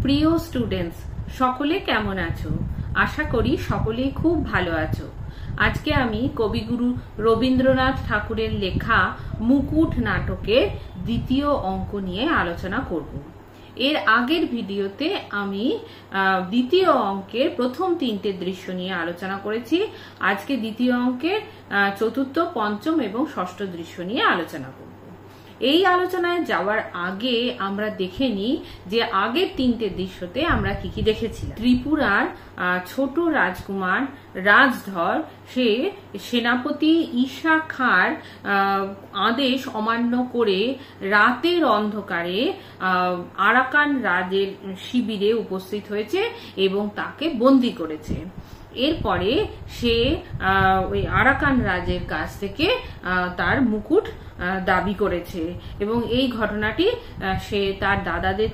প্রিয় স্টুডেন্টস, সকলে কেমন আছো? আশা করি সকলেই খুব ভালো আছো। আজকে আমি কবিগুরু রবীন্দ্রনাথ ঠাকুরের লেখা মুকুট নাটকের দ্বিতীয় অঙ্ক নিয়ে আলোচনা করব। এর আগের ভিডিওতে আমি দ্বিতীয় অঙ্কের প্রথম তিনটে দৃশ্য নিয়ে আলোচনা করেছি। আজকে দ্বিতীয় অঙ্কের চতুর্থ, পঞ্চম এবং ষষ্ঠ দৃশ্য নিয়ে আলোচনা করব। এই আলোচনায় যাওয়ার আগে আমরা দেখে নিই যে আগের তিনটে দৃশ্যতে আমরা কি কি দেখেছিলাম। ত্রিপুরার ছোট রাজকুমার রাজধর সে সেনাপতি ঈশা খাঁর আদেশ অমান্য করে রাতের অন্ধকারে আরাকান রাজের শিবিরে উপস্থিত হয়েছে এবং তাকে বন্দী করেছে। এরপরে সে ওই আরাকান রাজের কাছ থেকে তার মুকুট দাবি করেছে এবং এই ঘটনাটি সে তার দাদাদের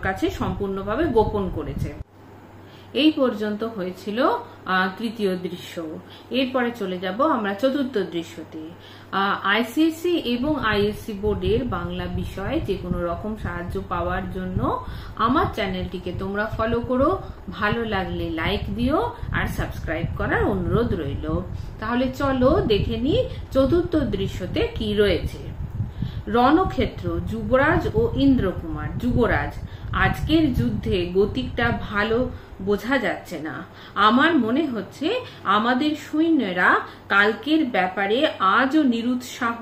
কাছে সম্পূর্ণভাবে গোপন করেছে। এই পর্যন্ত হয়েছিল তৃতীয় দৃশ্য। এরপরে চলে যাব আমরা চতুর্থ দৃশ্যতে। আইসিএসসি এবং আইএসসি বোর্ডের বাংলা বিষয়ে যে কোনো রকম সাহায্য পাওয়ার জন্য আমার চ্যানেলটিকে তোমরা ফলো করো, ভালো লাগলে লাইক দিও আর সাবস্ক্রাইব করার অনুরোধ রইল। তাহলে চলো দেখে নিই চতুর্থ দৃশ্যতে কি রয়েছে। রণক্ষেত্র, যুবরাজ ও ইন্দ্রকুমার। যুবরাজ, আজকের যুদ্ধে গতিকটা ভালো বোঝা যাচ্ছে না। আমার মনে হচ্ছে আমাদের সৈন্যরা কালকের ব্যাপারে আজও নিরুৎসাহ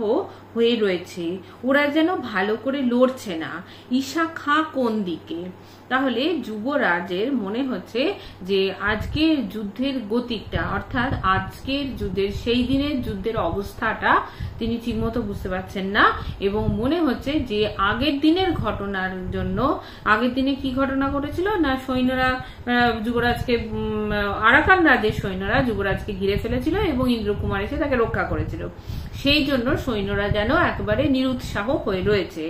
হয়ে রয়েছে। ওরা যেন ভালো করে লড়ছে না। ঈশা খাঁ কোন দিকে? তাহলে যুবরাজের মনে হচ্ছে যে আজকের যুদ্ধের গতিকটা, অর্থাৎ আজকের যুদ্ধের সেই দিনের যুদ্ধের অবস্থাটা তিনি ঠিকমতো বুঝতে পারছেন না এবং মনে হচ্ছে যে আগের দিনের ঘটনার জন্য, আগের দিনে কি ঘটনা ঘটেছিল না, সৈন্যরা যুবরাজকে, আরাকান রাজের সৈন্যরা যুবরাজকে ঘিরে ফেলেছিল এবং ইন্দ্রকুমার এসে তাকে রক্ষা করেছিল। সেই জন্য সৈন্যরা যেন একেবারে নিরুৎসাহ হয়ে রয়েছে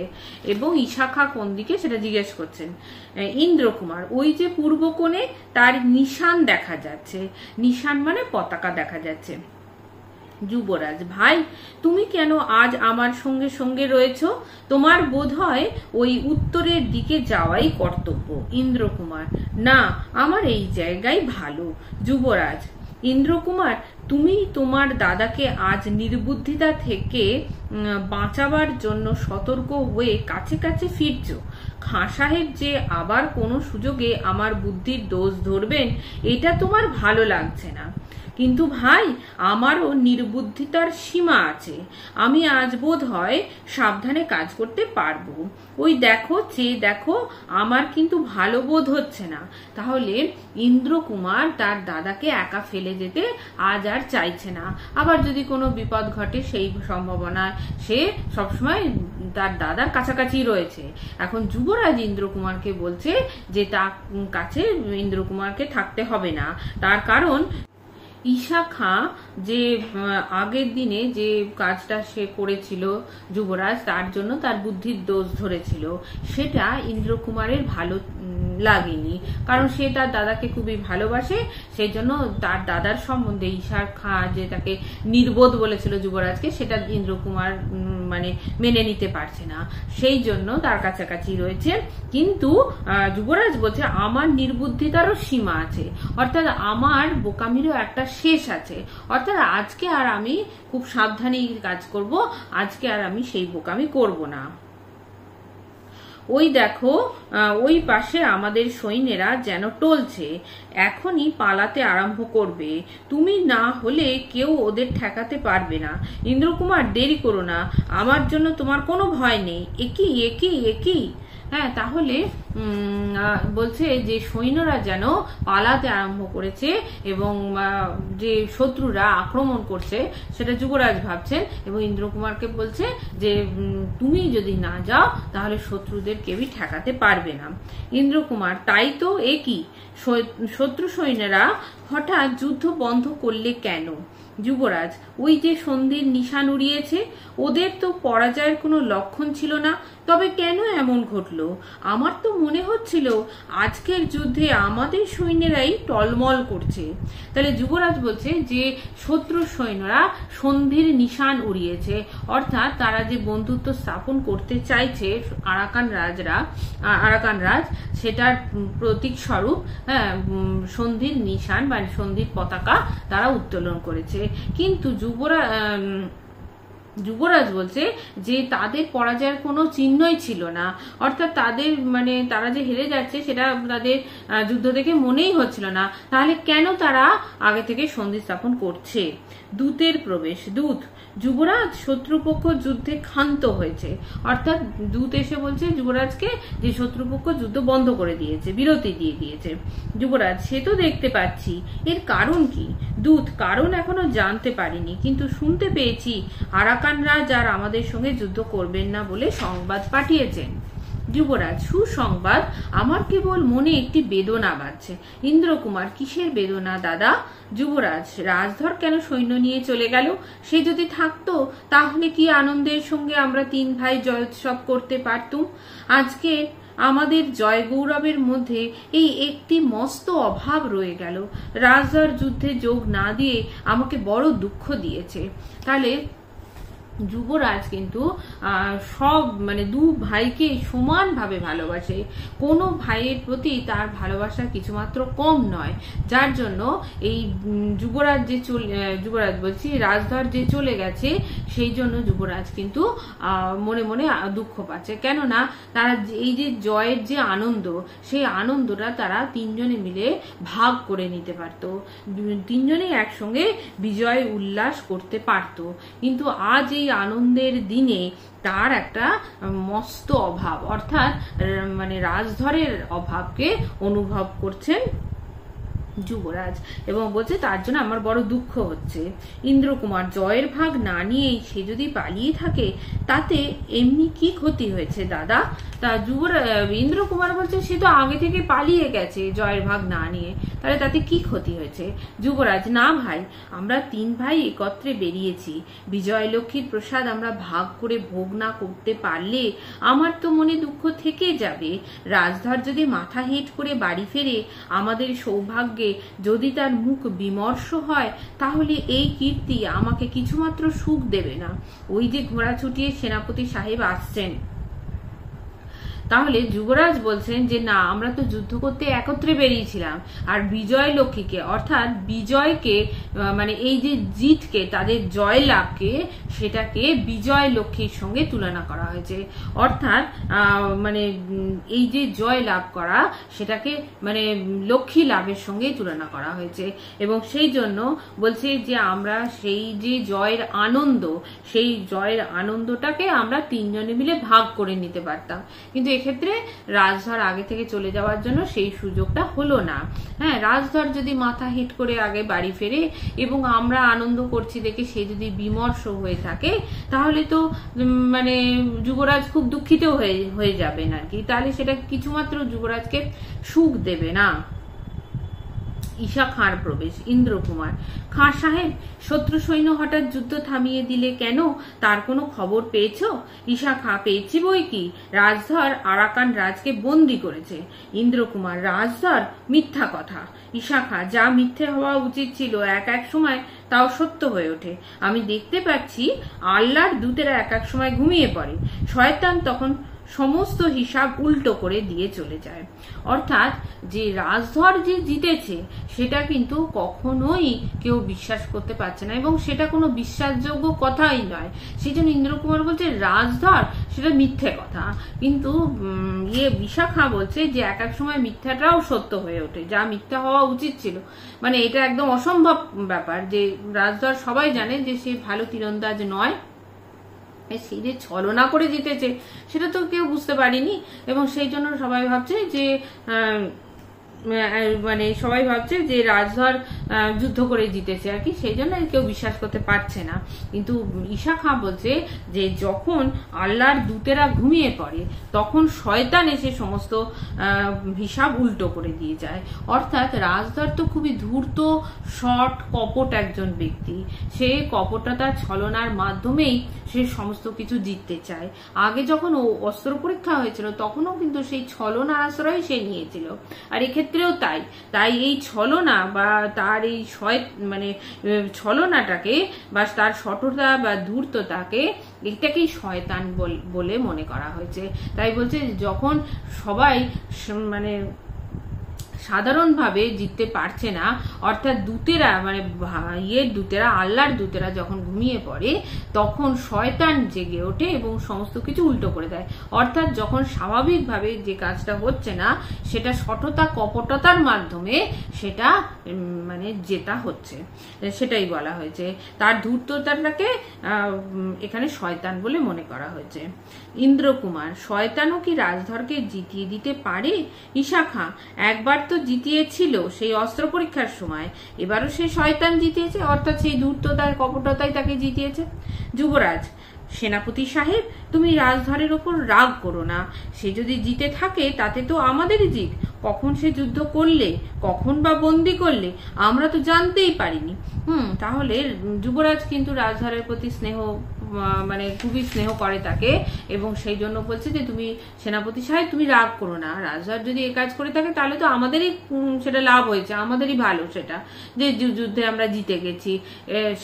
এবং ঈশা খাঁ কোন দিকে সেটা জিজ্ঞেস করছেন। ইন্দ্রকুমার, ওই যে পূর্ব কোণে তার নিশান দেখা যাচ্ছে। নিশান মানে পতাকা দেখা যাচ্ছে। যুবরাজ, ভাই তুমি কেন আজ আমার সঙ্গে সঙ্গে রয়েছ? তোমার বোধ হয় ওই উত্তরের দিকে যাওয়াই কর্তব্য। ইন্দ্রকুমার, না, আমার এই জায়গায় ভালো। যুবরাজ, ইন্দ্রকুমার, তুমি তোমার দাদাকে আজ নির্বুদ্ধিতা থেকে বাঁচাবার জন্য সতর্ক হয়ে কাছে কাছে ফিরছ। খাঁ সাহেব যে আবার কোনো সুযোগে আমার বুদ্ধির দোষ ধরবেন, এটা তোমার ভালো লাগছে না। কিন্তু ভাই, আমারও নির্বুদ্ধিতার সীমা আছে। আমি আজ বোধ হয় সাবধানে কাজ করতে পারবো। ওই দেখো, চেয়ে দেখো, আমার কিন্তু ভালো বোধ হচ্ছে না। তাহলে ইন্দ্রকুমার তার দাদাকে একা ফেলে যেতে আজ আর চাইছে না। আবার যদি কোনো বিপদ ঘটে সেই সম্ভাবনায় সে সবসময় তার দাদার কাছাকাছি রয়েছে। এখন যুবরাজ ইন্দ্রকুমারকে বলছে যে তার কাছে ইন্দ্রকুমারকে থাকতে হবে না। তার কারণ ঈশা খাঁ যে আগের দিনে যে কাজটা সে করেছিল যুবরাজ, তার জন্য তার বুদ্ধির দোষ ধরেছিল, সেটা ইন্দ্রকুমারের ভালো লাগেনি। কারণ সে তার দাদাকে খুবই ভালোবাসে। সেই জন্য তার দাদার সম্বন্ধে ঈশা খাঁ যে তাকে নির্বোধ বলেছিল যুবরাজকে, সেটা ইন্দ্রকুমার মানে মেনে নিতে পারছে না। সেই জন্য তার কাছাকাছি রয়েছে। কিন্তু যুবরাজ বলছে আমার নির্বুদ্ধিতারও সীমা আছে, অর্থাৎ আমার বোকামিরও একটা শেষ আছে। অর্থাৎ আজকে আর আমি খুব সাবধানেই কাজ করব, আজকে আর আমি সেই বোকামি করব না। ওই দেখো, ওই পাশে আমাদের সৈন্যরা যেন টলছে, এখনই পালাতে আরম্ভ করবে। তুমি না হলে কেউ ওদের ঠেকাতে পারবে না। ইন্দ্রকুমার, দেরি করো না, আমার জন্য তোমার কোনো ভয় নেই। একই একই একই হ্যাঁ, তাহলে বলছে যে সৈন্যরা যেন পালাতে আরম্ভ করেছে এবং যে শত্রুরা আক্রমণ করছে সেটা যুবরাজ ভাবছেন এবং ইন্দ্রকুমারকে বলছে যে তুমি যদি না যাও তাহলে শত্রুদের কেউই ঠেকাতে পারবে না। ইন্দ্রকুমার, তাই তো, একই শত্রু সৈন্যরা হঠাৎ যুদ্ধ বন্ধ করলে কেন? যুবরাজ, ওই যে সন্ধির নিশান উড়িয়েছে, ওদের তো পরাজয়ের কোনো লক্ষণ ছিল না। তবে কেন এমন ঘটলো? আমার তো মনে হচ্ছিল আজকের যুদ্ধে আমাদের সৈন্যরাই টলমল করছে। তাহলে যুবরাজ বলছে যে শত্রু সৈন্যরা সন্ধির নিশান উড়িয়েছে, অর্থাৎ তারা যে বন্ধুত্ব স্থাপন করতে চাইছে আরাকান রাজ, সেটার প্রতীক স্বরূপ সন্ধির নিশান বা সন্ধির পতাকা তারা উত্তোলন করেছে। কিন্তু যুবরাজ বলছে যে তাদের পরাজয়ের কোনো চিহ্নই ছিল না, অর্থাৎ তারা যে হেরে যাচ্ছে সেটা তাদের যুদ্ধ থেকে মনেই হচ্ছিল না। তাহলে কেন তারা আগে থেকে সন্ধি স্থাপন করছে? দূতের প্রবেশ। দূত, যুবরাজ, শত্রুপক্ষ যুদ্ধে ক্ষান্ত হয়েছে, অর্থাৎ দূত এসে বলছে যুবরাজকে যে শত্রুপক্ষ যুদ্ধ বন্ধ করে দিয়েছে, বিরতি দিয়ে দিয়েছে। যুবরাজ, সে তো দেখতে পাচ্ছি, এর কারণ কি? দূত, কারণ এখনো জানতে পারিনি, কিন্তু শুনতে পেয়েছি আরাকান রাজ আর আমাদের সঙ্গে যুদ্ধ করবেন না বলে সংবাদ পাঠিয়েছেন। যুবরাজ, সুসংবাদ? আমার কেবল মনে একটি বেদনা বাজছে। ইন্দ্রকুমার, কিসের বেদনা দাদা? যুবরাজ, রাজধর কেন সৈন্য নিয়ে চলে গেল? সে যদি থাকতো তাহলে কি আনন্দের সঙ্গে আমরা 3 ভাই জয়োৎসব করতে পারতুম। আজকে আমাদের জয় গৌরবের মধ্যে এই একটি মস্ত অভাব রয়ে গেল। রাজধর যুদ্ধে যোগ না দিয়ে আমাকে বড় দুঃখ দিয়েছে। তাহলে যুবরাজ কিন্তু সব দু ভাইকে সমানভাবে ভালোবাসে, কোনো ভাইয়ের প্রতি তার ভালোবাসা কিছুমাত্র কম নয়। যার জন্য এই যুবরাজ বলছি রাজধর যে চলে গেছে, সেই জন্য যুবরাজ কিন্তু মনে মনে দুঃখ পাচ্ছে। কেননা তারা এই যে জয়ের যে আনন্দ, সেই আনন্দটা তারা 3 জনে মিলে ভাগ করে নিতে পারত, 3 জনেই একসঙ্গে বিজয় উল্লাস করতে পারত। কিন্তু আজ এই আনন্দের দিনে তার একটা মস্ত অভাব, অর্থাৎ রাজধরের অভাবকে অনুভব করছেন যুবরাজ এবং বলছে তার জন্য আমার বড় দুঃখ হচ্ছে। ইন্দ্রকুমার, জয়ের ভাগ না নিয়েই সে যদি পালিয়ে থাকে তাতে এমনি কি ক্ষতি হয়েছে দাদা? তা ইন্দ্রকুমার বলছে সে তো আগে থেকে পালিয়ে গেছে জয়ের ভাগ না নিয়ে, তাহলে তাতে কি ক্ষতি হয়েছে? যুবরাজ, না ভাই, আমরা 3 ভাই একত্রে বেরিয়েছি, বিজয় লক্ষ্মীর প্রসাদ আমরা ভাগ করে ভোগ না করতে পারলে আমার তো মনে দুঃখ থেকে যাবে। রাজধর যদি মাথা হেঁট করে বাড়ি ফেরে, আমাদের সৌভাগ্যে যদি তার মুখ বিমর্ষ হয়, তাহলে এই কীর্তি আমাকে কিছুমাত্র সুখ দেবে না। ওই যে ঘোড়া ছুটিয়ে সেনাপতি সাহেব আসছেন। তাহলে যুবরাজ বলছেন যে না, আমরা তো যুদ্ধ করতে একত্রে বেরিয়েছিলাম, আর বিজয় লক্ষ্মীকে অর্থাৎ বিজয়কে এই যে জিতকে, তাদের জয় লাভকে, সেটাকে বিজয় লক্ষ্মীর সঙ্গে তুলনা করা হয়েছে। অর্থাৎ এই যে জয় লাভ করা, সেটাকে লক্ষ্মী লাভের সঙ্গে তুলনা করা হয়েছে। এবং সেই জন্য বলছে যে আমরা সেই যে জয়ের আনন্দ, সেই জয়ের আনন্দটাকে আমরা 3 জনে মিলে ভাগ করে নিতে পারতাম, কিন্তু এক্ষেত্রে রাজধর আগে থেকে চলে যাওয়ার জন্য সেই সুযোগটা হলো না। হ্যাঁ, রাজধর যদি মাথা হিট করে আগে বাড়ি ফেরে এবং আমরা আনন্দ করছি দেখে সে যদি বিমর্ষ হয়ে থাকে, তাহলে তো যুবরাজ খুব দুঃখিত হয়ে যাবেন আর কি, তাহলে সেটা কিছুমাত্র যুবরাজকে সুখ দেবে না। ঈশা খাঁর প্রবেশ। ইন্দ্রকুমার, খাঁ সাহেব, শত্রু সৈন্য হঠাৎ যুদ্ধ থামিয়ে দিলে কেন, তার কোনো খবর পেয়েছো? ঈশা খাঁ, পেয়েছি বই কি, রাজধর আরাকান রাজকে বন্দী করেছে। ইন্দ্রকুমার, রাজধর? মিথ্যা কথা। ঈশা খাঁ, যা মিথ্যে হওয়া উচিত ছিল এক সময় তাও সত্য হয়ে ওঠে। আমি দেখতে পাচ্ছি আল্লাহর দূতেরা এক সময় ঘুমিয়ে পড়ে, শয়তান তখন সমস্ত হিসাব উল্টো করে দিয়ে চলে যায়। অর্থাৎ যে রাজধর যে জিতেছে সেটা কিন্তু কখনোই কেউ বিশ্বাস করতে পারছে না এবং সেটা কোনো বিশ্বাসযোগ্য কথাই নয়। সেই জন্য ইন্দ্রকুমার বলছে রাজধর, সেটা মিথ্যে কথা। কিন্তু ঈশা খাঁ বলছে যে এক সময় মিথ্যাটাও সত্য হয়ে ওঠে, যা মিথ্যা হওয়া উচিত ছিল। এটা একদম অসম্ভব ব্যাপার যে রাজধর সবাই জানে যে সে ভালো তীরন্দাজ নয়, সেই যে ছলনা করে জিতেছে সেটা তো কেউ বুঝতে পারেনি এবং সেই জন্য সবাই ভাবছে যে মানে সবাই ভাবছে যে রাজধর যুদ্ধ করে জিতেছে আর কি, সেই জন্য কেউ বিশ্বাস করতে পারছে না। কিন্তু ঈশা খাঁ বলছে যে যখন আল্লাহর দূতেরা ঘুমিয়ে পড়ে তখন শয়তান এসে সমস্ত হিসাব উল্টো করে দিয়ে যায়। অর্থাৎ রাজধর তো খুবই ধূর্ত, শট, কপট একজন ব্যক্তি। সে কপটতার ছলনার মাধ্যমেই সে সমস্ত কিছু জিততে চায়। আগে যখন ও অস্ত্র পরীক্ষা হয়েছিল তখনও কিন্তু সেই ছলনার আশ্রয় সে নিয়েছিল, আর এক্ষেত্রেও তাই এই ছলনা বা তার এই মানে ছলনাটাকে বা তার শঠতা বা ধূর্ততাকে এটাকেই শয়তান বলে মনে করা হয়েছে। তাই বলছে যখন সবাই মানে সাধারণভাবে জিততে পারছে না, অর্থাৎ দূতেরা মানে দূতেরা আল্লাহর দূতেরা যখন ঘুমিয়ে পড়ে তখন শয়তান জেগে ওঠে এবং সমস্ত কিছু উল্টো করে দেয়। অর্থাৎ যখন স্বাভাবিকভাবে যে কাজটা হচ্ছে না সেটা শঠতা কপটতার মাধ্যমে সেটা মানে জেতা হচ্ছে, সেটাই বলা হয়েছে। তার ধূর্ততাটাকে এখানে শয়তান বলে মনে করা হয়েছে। ইন্দ্রকুমার, শয়তানও কি রাজধরকে জিতিয়ে দিতে পারে? ঈশা খাঁ, একবার তো জিতিয়েছিল সেই অস্ত্র পরীক্ষার সময়, এবারও সে শয়তান জিতিয়েছে, অর্থাৎ সেই ধূর্ততার কপটতাই তাকে জিতিয়েছে। যুবরাজ, সেনাপতি সাহেব, তুমি রাজধরের ওপর রাগ করো না। সে যদি জিতে থাকে তাতে তো আমাদেরই জিত। কখন সে যুদ্ধ করলে, কখন বা বন্দি করলে আমরা তো জানতেই পারিনি। তাহলে যুবরাজ কিন্তু রাজধরের প্রতি স্নেহ মানে খুবই স্নেহ করে তাকে, এবং সেই জন্য বলছে যে তুমি সেনাপতি সাহেব তুমি রাগ করো না, রাজধর যদি এ কাজ করে থাকে তাহলে তো আমাদেরই সেটা লাভ হয়েছে, আমাদেরই ভালো সেটা, যে যুদ্ধে আমরা জিতে গেছি,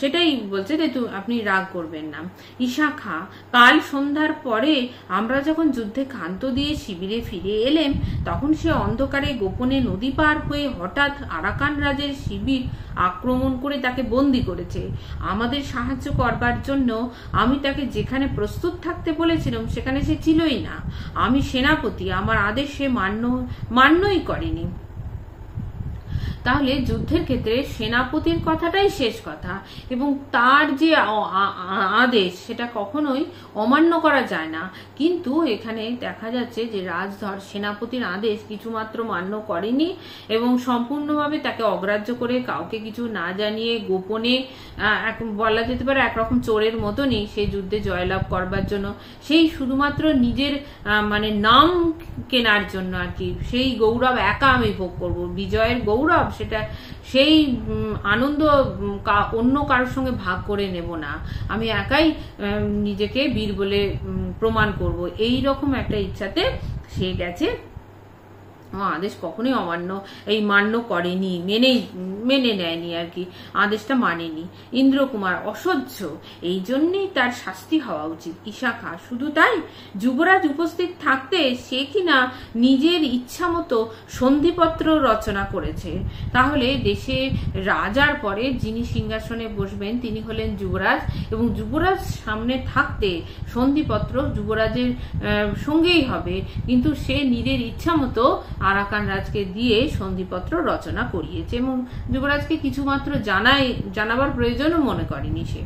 সেটাই বলছে যে আপনি রাগ করবেন না। ঈশা খাঁ, কাল সন্ধ্যার পরে আমরা যখন যুদ্ধে ক্ষান্ত দিয়ে শিবিরে ফিরে এলেম তখন সে অন্ধকারে গোপনে নদী পার হয়ে হঠাৎ আরাকান রাজের শিবির আক্রমণ করে তাকে বন্দী করেছে। আমাদের সাহায্য করবার জন্য আমি তাকে যেখানে প্রস্তুত থাকতে বলেছিলাম সেখানে সে ছিলই না। আমি সেনাপতি, আমার আদেশ সে মান্যই করেনি। তাহলে যুদ্ধের ক্ষেত্রে সেনাপতির কথাটাই শেষ কথা, এবং তার যে আদেশ সেটা কখনোই অমান্য করা যায় না। কিন্তু এখানে দেখা যাচ্ছে যে রাজধর সেনাপতির আদেশ কিছুমাত্র মান্য করেনি এবং সম্পূর্ণভাবে তাকে অগ্রাহ্য করে কাউকে কিছু না জানিয়ে গোপনে বলা যেতে পারে একরকম চোরের মতনই সেই যুদ্ধে জয়লাভ করবার জন্য, সেই শুধুমাত্র নিজের মানে নাম কেনার জন্য আর কি, সেই গৌরব একা আমি ভোগ করব, বিজয়ের গৌরব সেটা সেই আনন্দ অন্য কারোর সঙ্গে ভাগ করে নেব না, আমি একাই নিজেকে বীর বলে প্রমাণ করব, এই রকম একটা ইচ্ছাতে সে গেছে। আদেশ কখনোই মান্য করেনি, মেনে নেয়নি আর কি, আদেশটা মানেনি। ইন্দ্রকুমার, অসহ্য, এই জন্যই তার শাস্তি হওয়া উচিত। ঈশা খাঁ, শুধু তাই? যুবরাজ উপস্থিত থাকতে সে কিনা নিজের ইচ্ছা মতো সন্ধিপত্র রচনা করেছে। তাহলে দেশে রাজার পরে যিনি সিংহাসনে বসবেন তিনি হলেন যুবরাজ, এবং যুবরাজ সামনে থাকতে সন্ধিপত্র যুবরাজের সঙ্গেই হবে, কিন্তু সে নিজের ইচ্ছা মতো আরাকান রাজকে দিয়ে সন্ধিপত্র রচনা করিয়েছে এবং যুবরাজকে কিছুমাত্র জানাবার প্রয়োজনও মনে করেনি সে।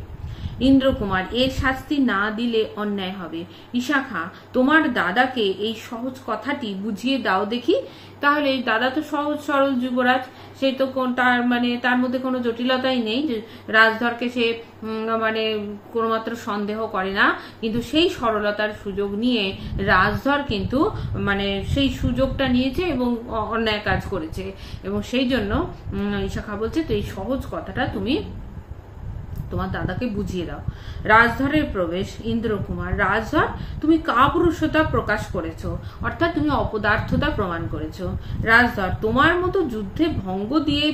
ইন্দ্রকুমার, এর শাস্তি না দিলে অন্যায় হবে। ঈশা খাঁ, তোমার দাদাকে এই সহজ কথাটি বুঝিয়ে দাও দেখি। তাহলে দাদা তো সহজ সরল যুবরাজ, সে তো তার মধ্যে কোনো জটিলতাই নেই, রাজধরকে সে মানে কোনো মাত্র সন্দেহ করে না, কিন্তু সেই সরলতার সুযোগ নিয়ে রাজধর কিন্তু মানে সেই সুযোগটা নিয়েছে এবং অন্যায় কাজ করেছে, এবং সেই জন্য ঈশা খাঁ বলছে তো এই সহজ কথাটা তুমি তোমার দাদাকে বুঝিয়ে দাও। রাজধরের প্রবেশ। ইন্দ্রকুমার, রাজধর, তুমি কাপুরুষতা প্রকাশ করেছো, অর্থাৎ তুমি অপদার্থতা প্রমাণ করেছো। রাজধর, তোমার মতো যুদ্ধে ভঙ্গ দিয়ে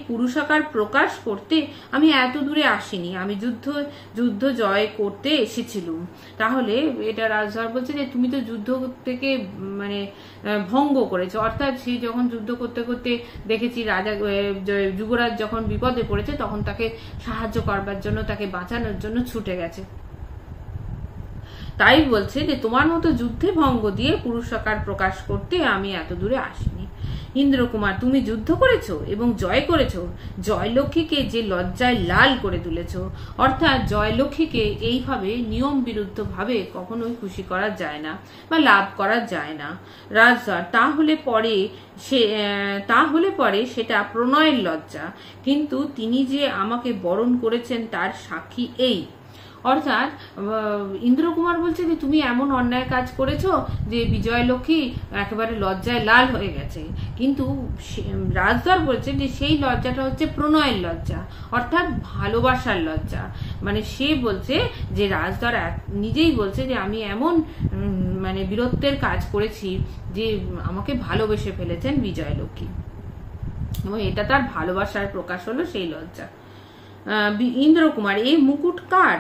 পুরুষাকার প্রকাশ করতে আমি এত দূরে আসিনি, আমি যুদ্ধ জয় করতে এসেছিলাম। তাহলে এটা রাজধর বলছে যে তুমি তো যুদ্ধ থেকে মানে ভঙ্গ করেছো, অর্থাৎ সে যখন যুদ্ধ করতে করতে দেখেছি যুবরাজ যখন বিপদে পড়েছে তখন তাকে সাহায্য করবার জন্য, তাকে বাঁচানোর জন্য ছুটে গেছে, তাই বলছে যে তোমার মতো যুদ্ধে ভঙ্গ দিয়ে পুরুষাকার প্রকাশ করতে আমি এত দূরে আসিনি। ইন্দ্রকুমার, তুমি যুদ্ধ করেছো এবং জয় করেছো, জয়লক্ষ্মীকে যে লজ্জায় লাল করে তুলেছো। অর্থাৎ জয়লক্ষ্মীকে এইভাবে নিয়ম বিরুদ্ধ ভাবে কখনোই খুশি করা যায় না বা লাভ করা যায় না। রাজধর, তাহলে পরে সেটা প্রণয়ের লজ্জা, কিন্তু তিনি যে আমাকে বরণ করেছেন তার সাক্ষী এই। অর্থাৎ ইন্দ্রকুমার বলছে যে তুমি এমন অন্যায় কাজ করেছো যে বিজয়লক্ষ্মী একেবারে লজ্জায় লাল হয়ে গেছে, কিন্তু রাজধর বলছে যে সেই লজ্জাটা হচ্ছে প্রণয়ের লজ্জা, অর্থাৎ ভালোবাসার লজ্জা। মানে সে বলছে যে রাজধর নিজেই বলছে যে আমি এমন মানে বীরত্বের কাজ করেছি যে আমাকে ভালোবেসে ফেলেছেন বিজয়লক্ষ্মী, এবং এটা তার ভালোবাসার প্রকাশ হলো সেই লজ্জা। ইন্দ্রকুমার, এই মুকুট কার?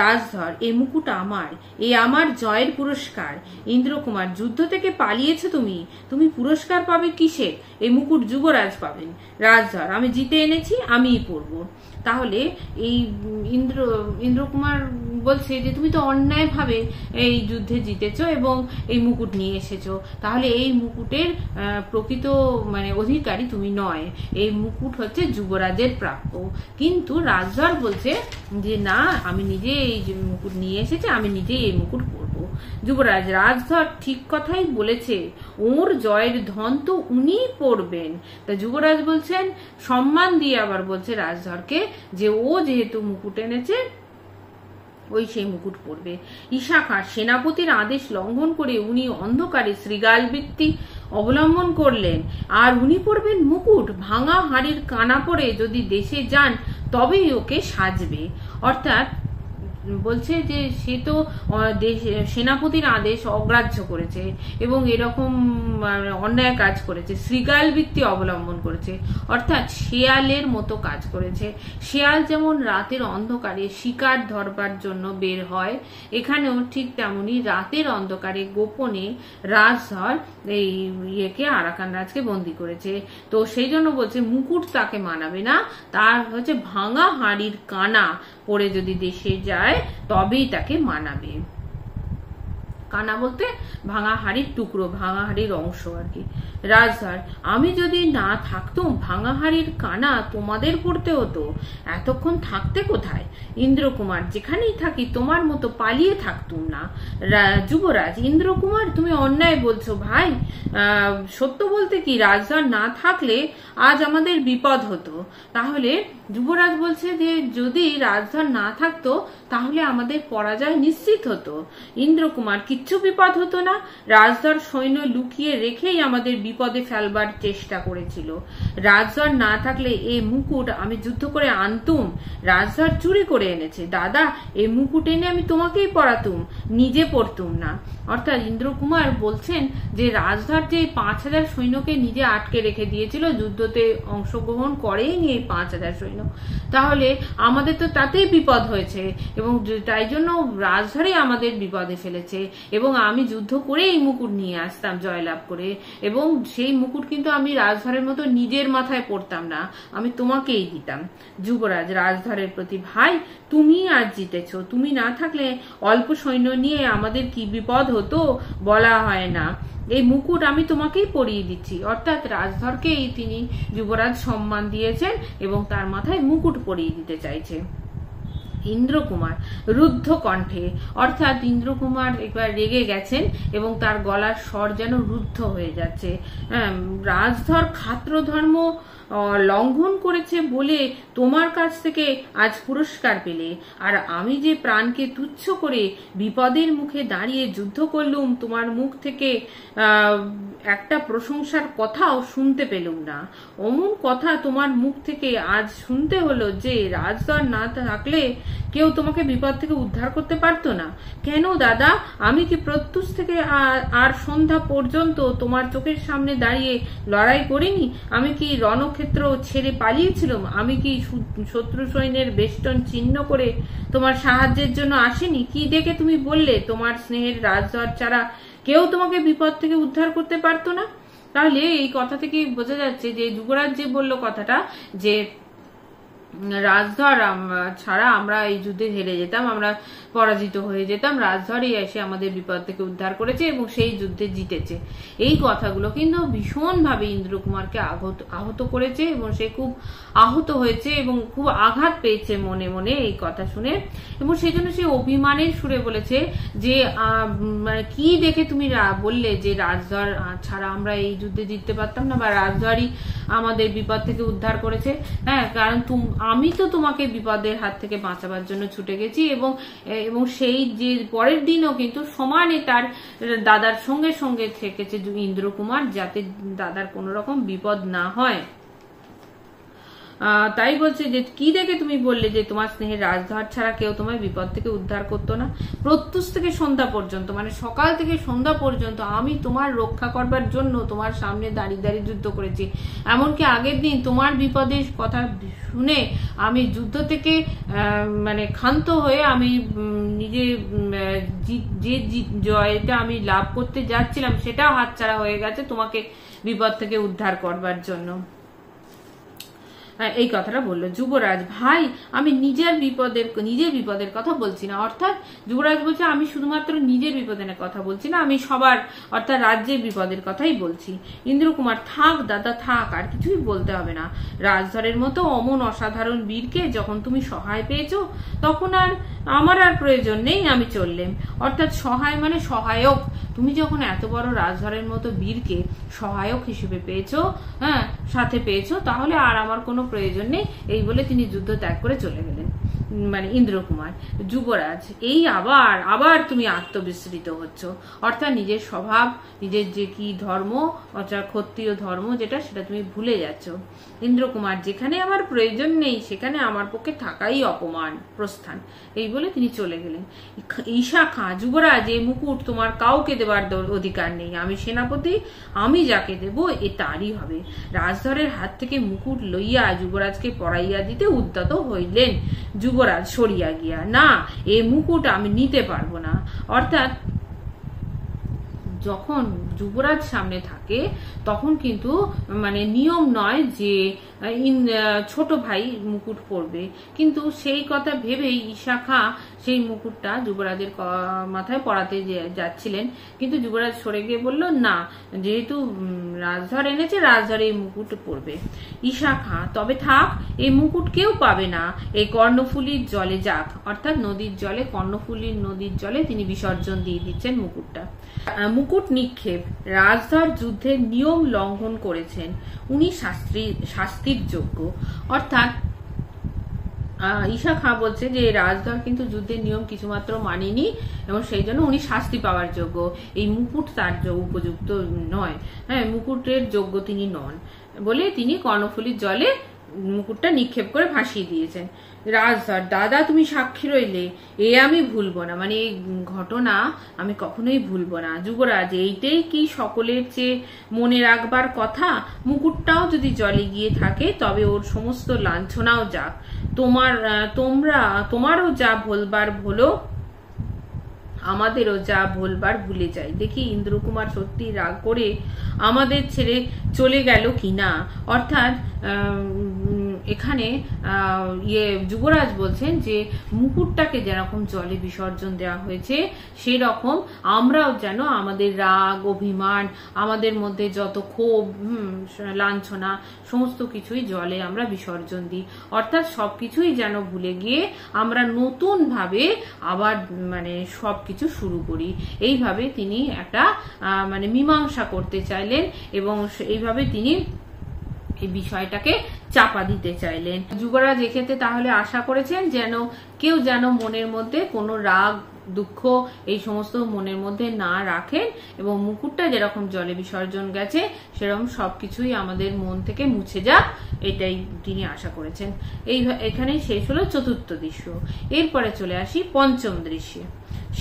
রাজধর, এই মুকুট আমার, এই আমার জয়ের পুরস্কার। ইন্দ্রকুমার, যুদ্ধ থেকে পালিয়েছো তুমি পুরস্কার পাবে কিসের? এই মুকুট যুবরাজ পাবেন। রাজধর, আমি জিতে এনেছি, আমিই পরবো। তাহলে এই ইন্দ্রকুমার বলছে যে তুমি তো অন্যায় ভাবে এই যুদ্ধে জিতেছো এবং এই মুকুট নিয়ে এসেছো, তাহলে এই মুকুটের প্রকৃত মানে অধিকারী তুমি নয়, এই মুকুট হচ্ছে যুবরাজের প্রাপ্য। কিন্তু রাজধর বলছে যে না, আমি নিজে এই মুকুট নিয়ে এসেছি, আমি নিজেই এই মুকুট পরবো। যুবরাজ, রাজধর ঠিক কথাই বলেছে, ওর জয়ের ধন তো উনিই পড়বেন। তা যুবরাজ বলছেন, সম্মান দিয়ে আবার বলছে রাজধরকে যে ও যেহেতু মুকুট এনেছে ওই সেই মুকুট পরবে। ঈশাখা, সেনাপতির আদেশ লঙ্ঘন করে উনি অন্ধকারে শৃগাল বৃত্তি অবলম্বন করলেন, আর উনি পরবেন মুকুট। ভাঙা হাড়ির কানা পরে যদি দেশে যান তবেই ওকে সাজবে। অর্থাৎ বলছে যে সে তো সেনাপতির আদেশ অগ্রাহ্য করেছে এবং এরকম অন্যায় কাজ করেছে, শৃগাল বৃত্তি অবলম্বন করেছে, অর্থাৎ শেয়ালের মতো কাজ করেছে। শেয়াল যেমন রাতের অন্ধকারে শিকার ধরবার জন্য বের হয়, এখানেও ঠিক তেমনি রাতের অন্ধকারে গোপনে রাজধর এই আরাকান রাজকে বন্দী করেছে। তো সেই জন্য বলছে মুকুট তাকে মানাবে না, তার হচ্ছে ভাঙা হাড়ির কানা পরে যদি দেশে যায় তবেই তাকে মানাবে। কানা বলতে ভাঙা হাড়ির টুকরো, ভাঙা হাড়ির অংশ আর কি। রাজধর, আমি যদি না থাকতুম ভাঙা হাড়ির কানা তোমাদের পড়তে হতো, এতক্ষণ থাকতে কোথায়? ইন্দ্রকুমার, যেখানেই থাকি তোমার মতো পালিয়ে থাকতুম না। যুবরাজ, ইন্দ্রকুমার তুমি অন্যায় বলছো ভাই, সত্য বলতে কি রাজধর না থাকলে আজ আমাদের বিপদ হতো। তাহলে যুবরাজ বলছে যে যদি রাজধর না থাকতো তাহলে আমাদের পরাজয় নিশ্চিত হতো। ইন্দ্রকুমার, কিচ্ছু বিপদ হতো না, রাজধর সৈন্য লুকিয়ে রেখেই আমাদের বিপদে ফেলবার চেষ্টা করেছিল। রাজধর না থাকলে এই মুকুট আমি যুদ্ধ করে আনতুম, রাজধর চুরি করে এনেছে। দাদা, এই মুকুট এনে আমি তোমাকেই পরাতুম, নিজে পরতুম না। অর্থাৎ ইন্দ্রকুমার বলছেন যে রাজধর যে 5000 সৈন্যকে নিজে আটকে রেখে দিয়েছিল, যুদ্ধতে অংশগ্রহণ করেইনি এই 5000 সৈন্য, তাহলে আমাদের তো তাতেই বিপদ হয়েছে এবং তাই জন্য রাজধরই আমাদের বিপদে ফেলেছে, এবং আমি যুদ্ধ করে এই মুকুট নিয়ে আসতাম জয়লাভ করে, এবং সেই মুকুট কিন্তু আমি রাজধরের মতো নিজের মাথায় পড়তাম না, আমি তোমাকেই দিতাম। যুবরাজ রাজধরের প্রতি, ভাই তুমি আজ জিতেছ, তুমি না থাকলে অল্প সৈন্য নিয়ে আমাদের কি বিপদ হতো বলা হয় না, এই মুকুট আমি তোমাকেই পরিয়ে দিচ্ছি। অর্থাৎ রাজধরকেই তিনি যুবরাজ সম্মান দিয়েছেন এবং তার মাথায় মুকুট পরিয়ে দিতে চাইছে। ইন্দ্রকুমার রুদ্ধ কণ্ঠে, অর্থাৎ ইন্দ্রকুমার একবার রেগে গেছেন এবং তার গলার স্বর যেন রুদ্ধ হয়ে যাচ্ছে। রাজধর খাত্র ধর্ম লঙ্ঘন করেছে বলে তোমার কাছ থেকে আজ পুরস্কার পেলে, আর আমি যে প্রাণকে তুচ্ছ করে বিপদের মুখে দাঁড়িয়ে যুদ্ধ করলুম, তোমার মুখ থেকে একটা প্রশংসার কথাও শুনতে পেলুম না। অমন কথা তোমার মুখ থেকে আজ শুনতে হলো যে রাজধর না থাকলে কেউ তোমাকে বিপদ থেকে উদ্ধার করতে পারতো না। কেন দাদা, আমি কি প্রত্যুষ থেকে আর সন্ধ্যা পর্যন্ত তোমার চোখের সামনে দাঁড়িয়ে লড়াই করিনি? আমি কি রণক্ষেত্র ছেড়ে পালিয়েছিলাম? আমি কি শত্রু সৈন্যের বেষ্টন চিহ্ন করে তোমার সাহায্যের জন্য আসিনি? কি দেখে তুমি বললে তোমার স্নেহের রাজধর ছাড়া কেউ তোমাকে বিপদ থেকে উদ্ধার করতে পারতো না? তাহলে এই কথা থেকে বোঝা যাচ্ছে যে যুবরাজ যে বলল কথাটা যে রাজধর ছাড়া আমরা এই যুদ্ধে হেরে যেতাম, আমরা পরাজিত হয়ে যেতাম, রাজধরই এসে আমাদের বিপদ থেকে উদ্ধার করেছে এবং সেই যুদ্ধে জিতেছে। এই কথাগুলো কিন্তু ভীষণভাবে ইন্দ্রকুমারকে আহত করেছে এবং সে খুব আহত হয়েছে এবং খুব আঘাত পেয়েছে মনে মনে এই কথা শুনে, এবং সেই জন্য সে অভিমানের সুরে বলেছে যে কি দেখে তুমি বললে যে রাজধর ছাড়া আমরা এই যুদ্ধে জিততে পারতাম না, বা রাজধরই আমাদের বিপদ থেকে উদ্ধার করেছে। হ্যাঁ, কারণ আমি তো তোমাকে বিপদের হাত থেকে বাঁচাবার জন্য ছুটে গেছি, এবং সেই যে পরের দিনও কিন্তু সমানে তার দাদার সঙ্গে সঙ্গে থেকেছে ইন্দ্রকুমার, যাতে দাদার কোনো রকম বিপদ না হয়। তাই বলছে যে কি দেখে তুমি বললে যে তোমার স্নেহের রাজধর ছাড়া কেউ তোমায় বিপদ থেকে উদ্ধার করতো না। প্রত্যুষ থেকে সন্ধ্যা পর্যন্ত, মানে সকাল থেকে সন্ধ্যা পর্যন্ত আমি তোমার রক্ষা করবার জন্য তোমার সামনে দাঁড়িয়ে দাঁড়িয়ে যুদ্ধ করেছি। এমনকি আগের দিন তোমার বিপদের কথা শুনে আমি যুদ্ধ থেকে মানে ক্ষান্ত হয়ে আমি নিজে যে জয়টা আমি লাভ করতে যাচ্ছিলাম সেটাও হাতছাড়া হয়ে গেছে তোমাকে বিপদ থেকে উদ্ধার করবার জন্য। এই কথাটা বললো যুবরাজ। ভাই, আমি নিজের বিপদের কথা বলছি না। অর্থাৎ যুবরাজ বলছে আমি শুধুমাত্র নিজের বিপদের কথা বলছি না, আমি সবার অর্থাৎ রাজ্যের বিপদের কথাই বলছি। ইন্দ্রকুমার, থাক দাদা থাক, আর কিছুই বলতে হবে না। রাজধরের মতো অমন অসাধারণ বীরকে যখন তুমি সহায় পেয়েছো তখন আর আমার আর প্রয়োজন নেই, আমি চললেম। অর্থাৎ সহায় মানে সহায়ক। তুমি যখন এত বড় রাজধরের মতো বীরকে সহায়ক হিসেবে পেয়েছো, হ্যাঁ সাথে পেয়েছো, তাহলে আর আমার কোনো প্রয়োজন নেই। এই বলে তিনি যুদ্ধ ত্যাগ করে চলে গেলেন, মানে ইন্দ্রকুমার। যুবরাজ, এই আবার তুমি আত্মবিস্মৃত হচ্ছ, অর্থাৎ নিজের স্বভাব, নিজের যে কি ধর্ম, অর্থাৎ ক্ষত্রিয় ধর্ম যেটা, সেটা তুমি ভুলে যাচ্ছ। ইন্দ্রকুমার, যেখানে আমার প্রয়োজন নেই সেখানে আমার পক্ষে থাকাই অপমান, প্রস্থান। এই বলে তিনি চলে গেলেন। ঈশা খাঁ, যুবরাজ, এই মুকুট তোমার কাউকে দেবার অধিকার নেই। আমি সেনাপতি, আমি যাকে দেব এ তারই হবে। রাজধরের হাত থেকে মুকুট লইয়া যুবরাজকে পরাইয়া দিতে উদ্যত হইলেন। যুবরাজ সরিয়া গিয়া, না, এ মুকুট আমি নিতে পারবো না। অর্থাৎ যখন যুবরাজ সামনে থাকে তখন কিন্তু মানে নিয়ম নয় যে ছোট ভাই মুকুট পরবে, কিন্তু সেই কথা ভেবেই ঈশা খাঁ সেই মুকুটটা যুবরাজের মাথায় পরাতে যাচ্ছিলেন, কিন্তু যুবরাজ সরে গিয়ে বলল, না, যেহেতু রাজধর এনেছে, রাজধর এই মুকুট পরবে। ঈশা খাঁ, তবে থাক, এই মুকুট কেউ পাবে না, এই কর্ণফুলীর জলে যাক। অর্থাৎ নদীর জলে, কর্ণফুলীর নদীর জলে তিনি বিসর্জন দিয়ে দিচ্ছেন মুকুটটা। মুকুট নিক্ষেপ, রাজধর যুদ্ধের নিয়ম লঙ্ঘন করেছেন, উনি শাস্তির যোগ্য। অর্থাৎ ঈশা খাঁ বলছে যে রাজধর কিন্তু যুদ্ধের নিয়ম কিছুমাত্র মানেনি এবং সেই জন্য উনি শাস্তি পাওয়ার যোগ্য। এই মুকুট তার উপযুক্ত নয়, হ্যাঁ, মুকুটের যোগ্য তিনি নন বলে তিনি কর্ণফুলীর জলে মুকুটটা নিক্ষেপ করে ভাসিয়ে দিয়েছেন। রাজধর, দাদা তুমি সাক্ষী রইলে, এ আমি ভুলবো না, মানে এই ঘটনা আমি কখনোই ভুলবো না। যুবরাজ, এইটাই কি সকলের চেয়ে মনে রাখবার কথা? মুকুটটাও যদি জলে গিয়ে থাকে তবে ওর সমস্ত লাঞ্ছনাও যাক, তোমারও যা ভুলবার ভুলো, আমাদেরও যা ভুলবার ভুলে যাই। দেখি ইন্দ্রকুমার সত্যি রাগ করে আমাদের ছেড়ে চলে গেল কিনা। অর্থাৎ এখানে যুবরাজ বলছেন যে মুকুটটাকে যেরকম জলে বিসর্জন দেওয়া হয়েছে সেই রকম আমরাও যেন আমাদের রাগ, অভিমান, আমাদের মধ্যে যত ক্ষোভ, লাঞ্ছনা, সমস্ত কিছুই জলে আমরা বিসর্জন দিই। অর্থাৎ সবকিছুই যেন ভুলে গিয়ে আমরা নতুন ভাবে আবার মানে সবকিছু শুরু করি। এইভাবে তিনি একটা মানে মীমাংসা করতে চাইলেন এবং এইভাবে তিনি এই বিষয়টাকে চাপা দিতে চাইলেন। যুবরাজ এক্ষেত্রে তাহলে আশা করেছেন কেউ যেন মনের মধ্যে কোনো রাগ, দুঃখ এই সমস্ত মনের মধ্যে না রাখেন এবং মুকুটটা যেরকম জলে বিসর্জন গেছে সেরকম সবকিছুই আমাদের মন থেকে মুছে যাক, এটাই তিনি আশা করেছেন। এখানেই শেষ হলো চতুর্থ দৃশ্য। এরপরে চলে আসি পঞ্চম দৃশ্যে।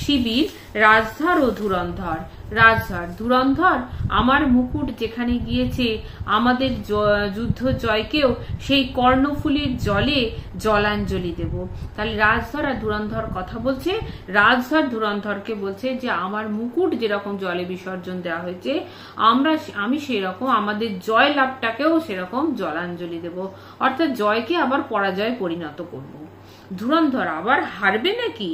শিবির, রাজধর ও ধুরন্ধর। রাজধর, ধুরন্ধর, আমার মুকুট যেখানে গিয়েছে আমাদের যুদ্ধ জয়কেও সেই কর্ণফুলীর জলে জলাঞ্জলি দেব। তাহলে রাজধর আর ধুরন্ধর কথা বলছে। রাজধর ধুরন্ধরকে বলছে যে আমার মুকুট যেরকম জলে বিসর্জন দেওয়া হয়েছে আমি সেই রকম আমাদের জয় লাভটাকেও সেরকম জলাঞ্জলি দেব, অর্থাৎ জয়কে আবার পরাজয়ে পরিণত করব। ধুরন্ধর আবার হারবে নাকি?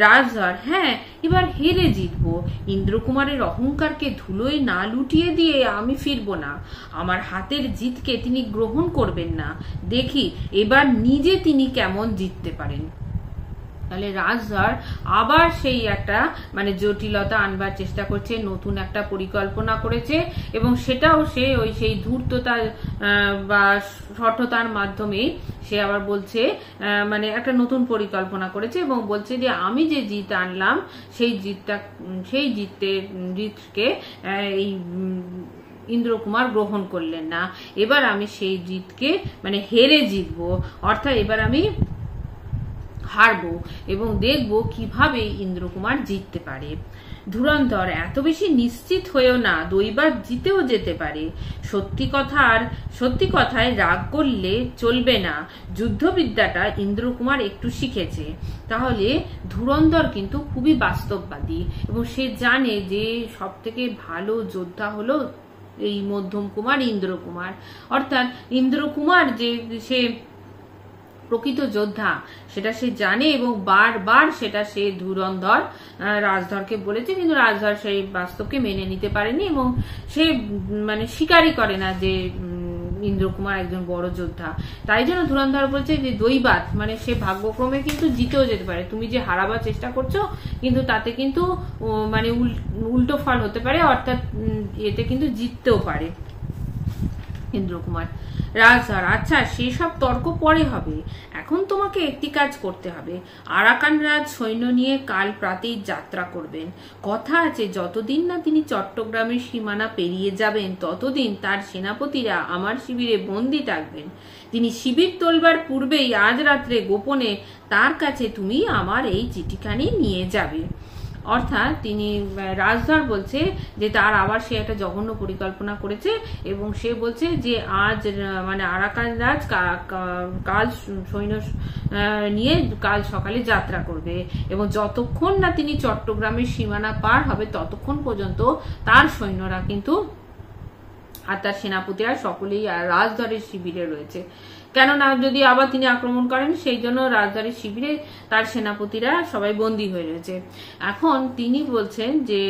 রাজধর: হ্যাঁ, এবার হেরে জিতবো। ইন্দ্রকুমারের অহংকারকে ধুলোয় না লুটিয়ে দিয়ে আমি ফিরবো না। আমার হাতের জিতকে তিনি গ্রহণ করবেন না। দেখি এবার নিজে তিনি কেমন জিততে পারেন। তাহলে রাজধর আবার সেই একটা জটিলতা আনবার চেষ্টা করছে, নতুন একটা পরিকল্পনা করেছে, এবং সেটাও সে সেই ধূর্ততা বা শঠতার মাধ্যমে সে আবার বলছে একটা নতুন পরিকল্পনা করেছে, এবং বলছে যে আমি যে জিত আনলাম সেই জিতকে এই ইন্দ্রকুমার গ্রহণ করলেন না। এবার আমি সেই জিতকে হেরে জিতবো, অর্থাৎ এবার আমি হারবো এবং দেখবো কিভাবে ইন্দ্রকুমার জিততে পারে। ধুরন্ধর: এত বেশি নিশ্চিত হয়েও না, দৈবাত জিতেও যেতে পারে। সত্যি কথায় রাগ করলে চলবে না। যুদ্ধবিদ্যাটা ইন্দ্রকুমার একটু শিখেছে। তাহলে ধুরন্ধর কিন্তু খুবই বাস্তববাদী, এবং সে জানে যে সব থেকে ভালো যোদ্ধা হলো এই মধ্যম কুমার ইন্দ্রকুমার। অর্থাৎ ইন্দ্রকুমার যে সে প্রকৃত যোদ্ধা সেটা সে জানে, এবং বারবার সেটা সে ধুরন্ধর রাজধরকে বলেছে, কিন্তু রাজধর সেই বাস্তবকে মেনে নিতে পারেনি, এবং সে স্বীকারই করে না যে ইন্দ্রকুমার একজন বড় যোদ্ধা। তাই জন্য ধুরন্ধর বলছে যে দৈবাত সে ভাগ্যক্রমে কিন্তু জিতেও যেতে পারে। তুমি যে হারাবার চেষ্টা করছো, কিন্তু তাতে কিন্তু উল্টো ফল হতে পারে, অর্থাৎ এতে কিন্তু জিততেও পারে ইন্দ্রকুমার। রাজধর: আচ্ছা, সেসব তর্ক পরে হবে, এখন তোমাকে একটি কাজ করতে হবে। আরাকান রাজ সৈন্য নিয়ে কাল প্রাতেই যাত্রা করবেন। কথা আছে যতদিন না তিনি চট্টগ্রামের সীমানা পেরিয়ে যাবেন ততদিন তার সেনাপতিরা আমার শিবিরে বন্দী থাকবেন। তিনি শিবির তোলবার পূর্বেই আজ রাত্রে গোপনে তার কাছে তুমি আমার এই চিঠিখানি নিয়ে যাবে। অর্থাৎ তিনি রাজধর বলছে যে তার আবার সে একটা জঘন্য পরিকল্পনা করেছে, এবং সে বলছে যে আজ আরাকান রাজ কাল সৈন্য নিয়ে কাল সকালে যাত্রা করবে, এবং যতক্ষণ না তিনি চট্টগ্রামের সীমানা পার হবে ততক্ষণ পর্যন্ত তার সৈন্যরা কিন্তু আর তার সেনাপতিরা সকলেই রাজধরের শিবিরে রয়েছে। কেননা যদি আবার তিনি আক্রমণ করেন, সেই জন্য রাজধানীর শিবিরে তার সেনাপতিরা সবাই বন্দী হয়ে রয়েছে। এখন তিনি বলছেন যে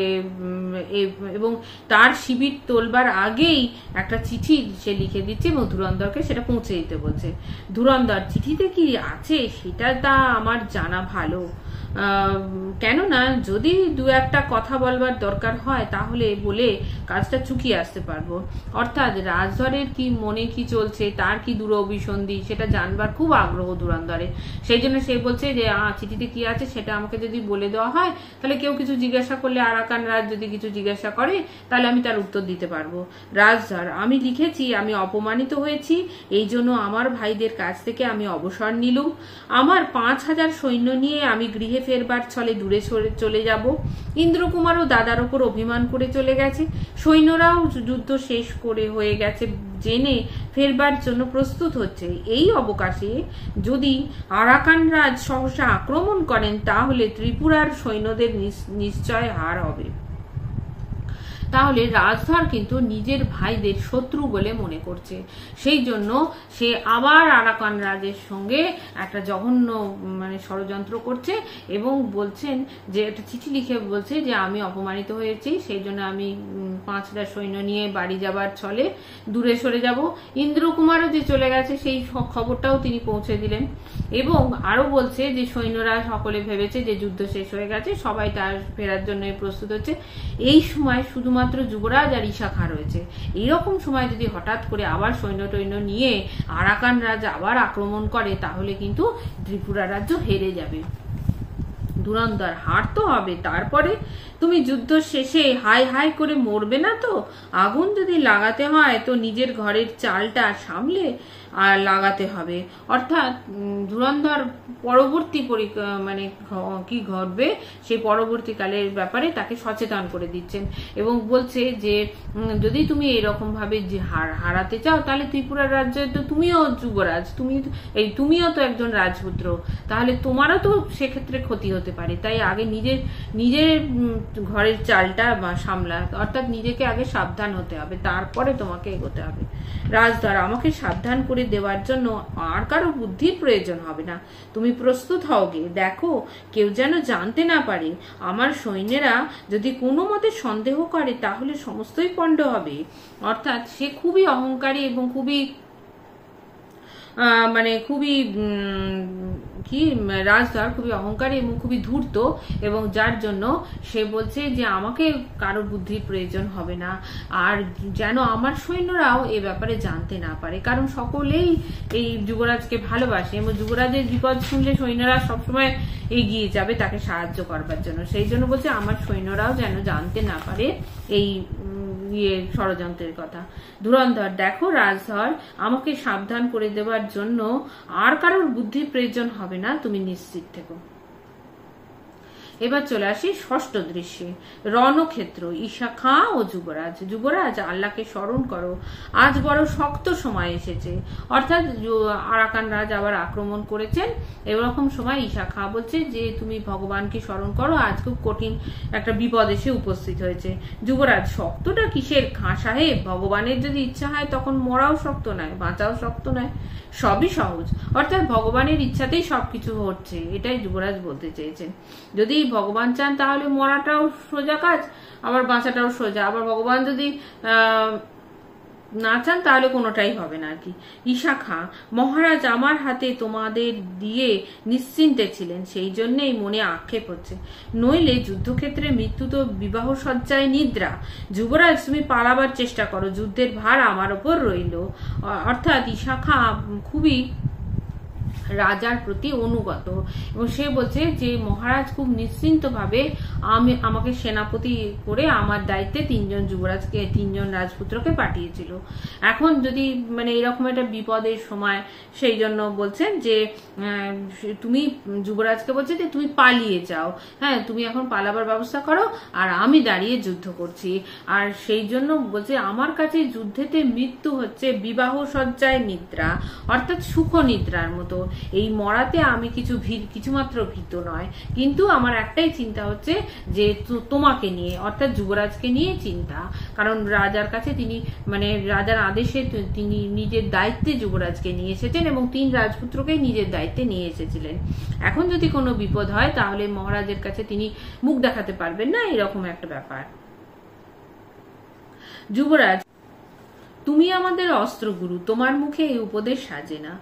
এবং তার শিবির তোলবার আগেই একটা চিঠি সে লিখে দিচ্ছে এবং ধুরন্ধরকে সেটা পৌঁছে দিতে বলছে। ধুরন্ধর: চিঠিতে কি আছে সেটা তা আমার জানা ভালো, কেননা যদি দু একটা কথা বলবার দরকার হয় তাহলে বলে কাজটা চুকিয়ে আসতে পারবো। অর্থাৎ রাজধরের কি মনে কি চলছে, তার কি দুরভিসন্ধি, সেটা জানবার খুব আগ্রহ ধুরন্ধরে। সেই জন্য সে বলছে যে চিঠিতে কি আছে সেটা আমাকে যদি বলে দেওয়া হয়, তাহলে কেউ কিছু জিজ্ঞাসা করলে, আরাকান রাজ যদি কিছু জিজ্ঞাসা করে, তাহলে আমি তার উত্তর দিতে পারবো। রাজধর: আমি লিখেছি, আমি অপমানিত হয়েছি, এই জন্য আমার ভাইদের কাছ থেকে আমি অবসর নিলুম। আমার 5000 সৈন্য নিয়ে আমি গৃহে ফেরবার ছলে দূরে চলে যাব। ইন্দ্রকুমারও দাদার ওপর অভিমান করে চলে গেছে, সৈন্যরাও যুদ্ধ শেষ করে হয়ে গেছে জেনে ফেরবার জন্য প্রস্তুত হচ্ছে। এই অবকাশে যদি আরাকান রাজ সহসা আক্রমণ করেন, তাহলে ত্রিপুরার সৈন্যদের নিশ্চয় হার হবে। তাহলে রাজধর কিন্তু নিজের ভাইদের শত্রু বলে মনে করছে, সেই জন্য সে আবার আরাকান রাজের সঙ্গে একটা জঘন্য ষড়যন্ত্র করছে, এবং বলছেন যে একটা চিঠি লিখে বলছে যে আমি অপমানিত হয়েছি, সেই জন্য আমি 5000 সৈন্য নিয়ে বাড়ি যাবার ছলে দূরে সরে যাব। ইন্দ্রকুমারও যে চলে গেছে সেই খবরটাও তিনি পৌঁছে দিলেন, এবং আরো বলছে যে সৈন্যরা সকলে ভেবেছে যে যুদ্ধ শেষ হয়ে গেছে, সবাই তার ফেরার জন্য প্রস্তুত হচ্ছে। এই সময় শুধুমাত্র যুবরাজ আর ঈশা খাঁ রয়েছে। এইরকম সময় যদি হঠাৎ করে আবার সৈন্য নিয়ে আরাকান রাজ আবার আক্রমণ করে, তাহলে কিন্তু ত্রিপুরা রাজ্য হেরে যাবে। ধুরন্ধর: হার তো হবে, তারপরে তুমি যুদ্ধ শেষে হাই হাই করে মরবে না তো? আগুন যদি লাগাতে হয় তো নিজের ঘরের চালটা সামলে আর লাগাতে হবে। অর্থাৎ ধুরন্ধর পরবর্তী কি ঘটবে সেই পরবর্তীকালের ব্যাপারে তাকে সচেতন করে দিচ্ছেন, এবং বলছে যে যদি তুমি এরকম ভাবে যে হারাতে চাও, তাহলে ত্রিপুরার রাজ্যে তো তুমিও যুবরাজ, তুমিও তো একজন রাজপুত্র, তাহলে তোমারও তো সেক্ষেত্রে ক্ষতি হতে হতে পারে, তাই আগে নিজের ঘরের চালটা সামলা, অর্থাৎ নিজেকে আগে সাবধান হতে হবে, তারপরে তোমাকে এগোতে হবে। রাজধর, আমাকে সাবধান করে দেওয়ার জন্য আর কারো বুদ্ধির প্রয়োজন হবে না, তুমি প্রস্তুত হও গে। দেখো কেউ যেন জানতে না পারে। আমার সৈন্যেরা যদি কোনো মতে সন্দেহ করে তাহলে সমস্তই পণ্ড হবে। অর্থাৎ সে খুবই অহংকারী এবং খুবই রাজধর খুবই অহংকারী এবং খুবই ধূর্ত, এবং যার জন্য সে বলছে যে আমাকে কারো বুদ্ধির প্রয়োজন হবে না, আর যেন আমার সৈন্যরাও এ ব্যাপারে জানতে না পারে, কারণ সকলেই এই যুবরাজকে ভালোবাসে এবং যুবরাজের বিপদ শুনলে সৈন্যরা সবসময় এগিয়ে যাবে তাকে সাহায্য করবার জন্য। সেই জন্য বলছে আমার সৈন্যরাও যেন জানতে না পারে এই ষড়যন্ত্রের কথা। ধুরন্ধর, দেখো রাজধর, আমাকে সাবধান করে দেওয়ার জন্য আর কারোর বুদ্ধির প্রয়োজন হবে না, তুমি নিশ্চিত থেকো। এবার চলে আসি ষষ্ঠ দৃশ্যে। রণক্ষেত্র, ঈশা খাঁ ও যুবরাজ। যুবরাজ, আল্লাহকে স্মরণ করো, আজ বড় শক্ত সময় এসেছে। অর্থাৎ আরাকান রাজ আবার আক্রমণ করেছেন, এরকম সময় ঈশা খাঁ বলছে যে তুমি ভগবানকে স্মরণ করো, আজ খুব কঠিন একটা বিপদ এসে উপস্থিত হয়েছে। যুবরাজ, শক্তটা কিসের খাঁ সাহেব? ভগবানের যদি ইচ্ছা হয় তখন মরাও শক্ত নয়, বাঁচাও শক্ত নয়, সবই সহজ। অর্থাৎ ভগবানের ইচ্ছাতেই সবকিছু হচ্ছে, এটাই যুবরাজ বলতে চেয়েছেন। যদি ভগবান চান তাহলে মরাটাও সোজা কাজ, আবার বাঁচাটাও সোজা, আবার ভগবান যদি না চান তাহলে কোনোটাই হবে না আর কি। ঈশা খাঁ, মহারাজ আমার হাতে তোমাদের দিয়ে নিশ্চিন্তে ছিলেন, সেই জন্যই মনে আক্ষেপ হচ্ছে, নইলে যুদ্ধক্ষেত্রে মৃত্যু তো বিবাহ সজ্জায় নিদ্রা। যুবরাজ, তুমি পালাবার চেষ্টা করো, যুদ্ধের ভার আমার ওপর রইল। অর্থাৎ ঈশা খাঁ খুবই রাজার প্রতি অনুগত, এবং সে বলছে যে মহারাজ খুব নিশ্চিন্ত ভাবে আমাকে সেনাপতি করে আমার দায়িত্বে তিনজন রাজপুত্রকে পাঠিয়েছিল। এখন যদি এরকম একটা বিপদের সময়, সেই জন্য বলছেন যে তুমি যুবরাজকে বলছে যে তুমি পালিয়ে যাও, হ্যাঁ তুমি এখন পালাবার ব্যবস্থা করো, আর আমি দাঁড়িয়ে যুদ্ধ করছি। আর সেই জন্য বলছে আমার কাছে যুদ্ধেতে মৃত্যু হচ্ছে বিবাহ সজ্জায় নিদ্রা, অর্থাৎ সুখ নিদ্রার মতো। এই মরাতে আমি কিছুমাত্র ভীত নয়, কিন্তু আমার একটাই চিন্তা হচ্ছে যে তোমাকে নিয়ে, অর্থাৎ যুবরাজকে নিয়ে চিন্তা, কারণ রাজার কাছে তিনি রাজার আদেশে তিনি নিজের দায়িত্বে যুবরাজকে নিয়ে এসেছেন এবং 3 রাজপুত্রকে নিজের দায়িত্বে নিয়ে এসেছিলেন। এখন যদি কোনো বিপদ হয় তাহলে মহারাজের কাছে তিনি মুখ দেখাতে পারবেন না, এরকম একটা ব্যাপার। যুবরাজ, তুমি আমাদের অস্ত্রগুরু, তোমার মুখে এই উপদেশ সাজে না।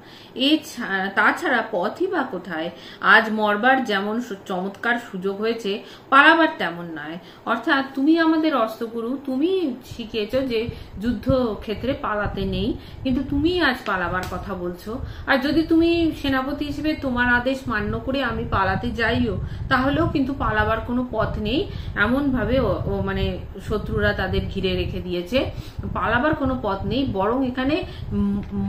তাছাড়া পথই বা কোথায়? আজ মরবার যেমন চমৎকার সুযোগ হয়েছে, পালাবার তেমন নয়। অর্থাৎ তুমি আমাদের অস্ত্রগুরু, তুমি শিখিয়েছ যে যুদ্ধ ক্ষেত্রে পালাতে নেই, কিন্তু তুমি আজ পালাবার কথা বলছো। আর যদি তুমি সেনাপতি হিসেবে তোমার আদেশ মান্য করে আমি পালাতে যাইও, তাহলেও কিন্তু পালাবার কোনো পথ নেই। এমন ভাবে শত্রুরা তাদের ঘিরে রেখে দিয়েছে, পালাবার কোনো পথ নেই, বরং এখানে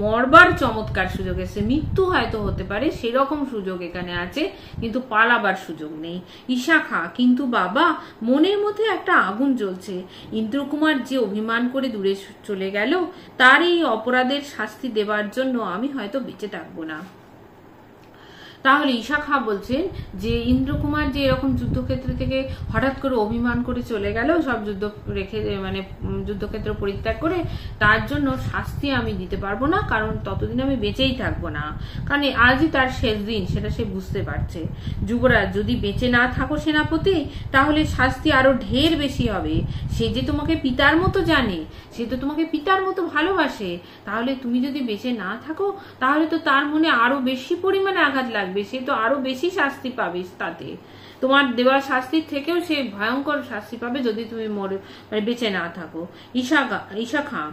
মরবার চমৎকার সুযোগ এসে, মৃত্যু হয়তো হতে পারে সেরকম সুযোগ এখানে আছে, কিন্তু পালাবার সুযোগ নেই। ঈশা খাঁ, কিন্তু বাবা, মনের মধ্যে একটা আগুন জ্বলছে। ইন্দ্রকুমার যে অভিমান করে দূরে চলে গেল, তার এই অপরাধের শাস্তি দেবার জন্য আমি হয়তো বেঁচে থাকবো না। তাহলে ঈশা খাঁ বলছেন যে ইন্দ্রকুমার যে এরকম যুদ্ধক্ষেত্র থেকে হঠাৎ করে অভিমান করে চলে গেল, সব যুদ্ধ রেখে যুদ্ধক্ষেত্র পরিত্যাগ করে, তার জন্য শাস্তি আমি দিতে পারবো না, কারণ ততদিন আমি বেঁচেই থাকবো না, কারণ আজই তার শেষ দিন, সেটা সে বুঝতে পারছে। যুবরাজ, যদি বেঁচে না থাকো সেনাপতি, তাহলে শাস্তি আরো ঢের বেশি হবে। সে যে তোমাকে পিতার মতো জানে, সে তো তোমাকে পিতার মতো ভালোবাসে, তাহলে তুমি যদি বেঁচে না থাকো তাহলে তো তার মনে আরো বেশি পরিমাণে আঘাত লাগবে, সে তো আরো বেশি শাস্তি পাবে, তাতে তোমার দেওয়া শাস্তির থেকেও সে ভয়ঙ্কর শাস্তি পাবে যদি তুমি বেঁচে না থাকো। ঈশা খাঁ,